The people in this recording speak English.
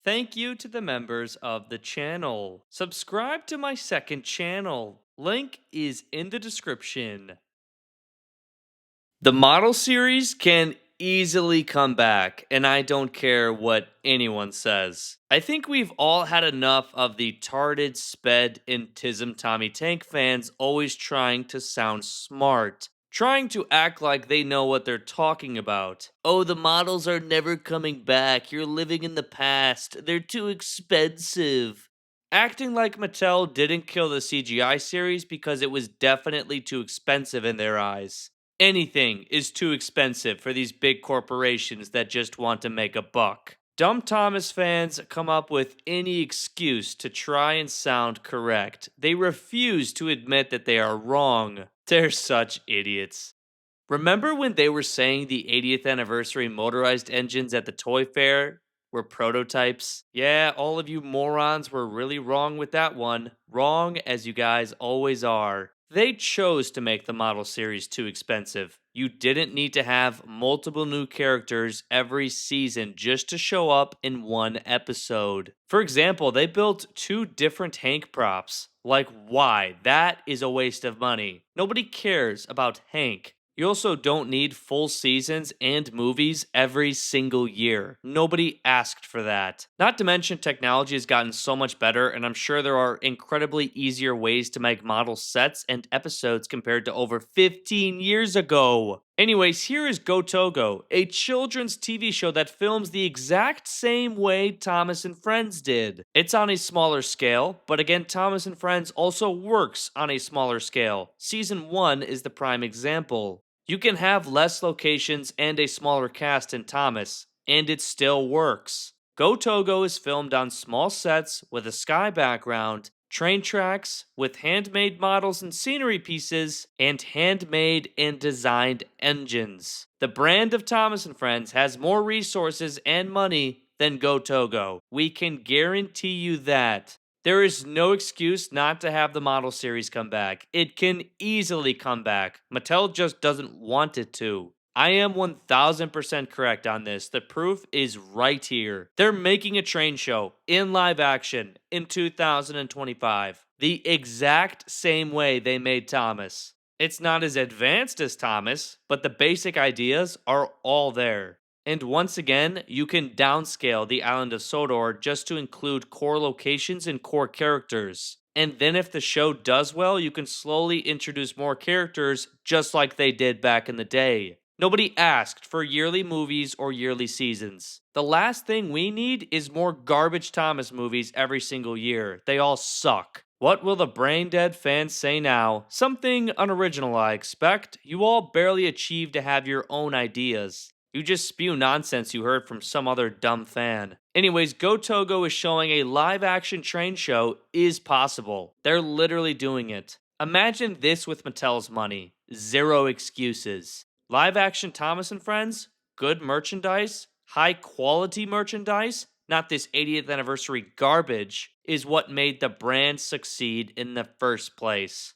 Thank you to the members of the channel. Subscribe to my second channel. Link is in the description. The model series can easily come back, and I don't care what anyone says. I think we've all had enough of the tarded, sped, and Tism Tommy Tank fans always trying to sound smart. Trying to act like they know what they're talking about. Oh, the models are never coming back. You're living in the past. They're too expensive. Acting like Mattel didn't kill the CGI series because it was definitely too expensive in their eyes. Anything is too expensive for these big corporations that just want to make a buck. Dumb Thomas fans come up with any excuse to try and sound correct. They refuse to admit that they are wrong. They're such idiots. Remember when they were saying the 80th anniversary motorized engines at the toy fair were prototypes? Yeah, all of you morons were really wrong with that one. Wrong as you guys always are. They chose to make the model series too expensive. You didn't need to have multiple new characters every season just to show up in one episode. For example, they built two different Hank props. Like, why? That is a waste of money. Nobody cares about Hank. You also don't need full seasons and movies every single year. Nobody asked for that. Not to mention, technology has gotten so much better, and I'm sure there are incredibly easier ways to make model sets and episodes compared to over 15 years ago. Anyways, here is Go Togo, a children's TV show that films the exact same way Thomas and Friends did. It's on a smaller scale, but again, Thomas and Friends also works on a smaller scale. Season 1 is the prime example. You can have less locations and a smaller cast in Thomas, and it still works. Go Togo is filmed on small sets with a sky background, train tracks with handmade models and scenery pieces, and handmade and designed engines. The brand of Thomas and Friends has more resources and money than Go Togo. We can guarantee you that. There is no excuse not to have the model series come back. It can easily come back. Mattel just doesn't want it to. I am 1000% correct on this. The proof is right here. They're making a train show in live action in 2025, the exact same way they made Thomas. It's not as advanced as Thomas, but the basic ideas are all there. And once again, you can downscale the island of Sodor just to include core locations and core characters. And then if the show does well, you can slowly introduce more characters just like they did back in the day. Nobody asked for yearly movies or yearly seasons. The last thing we need is more garbage Thomas movies every single year. They all suck. What will the brain dead fans say now? Something unoriginal, I expect. You all barely achieved to have your own ideas. You just spew nonsense you heard from some other dumb fan. Anyways, Go Togo is showing a live action train show is possible. They're literally doing it. Imagine this with Mattel's money. Zero excuses. Live action Thomas and Friends, good merchandise, high quality merchandise, not this 80th anniversary garbage, is what made the brand succeed in the first place.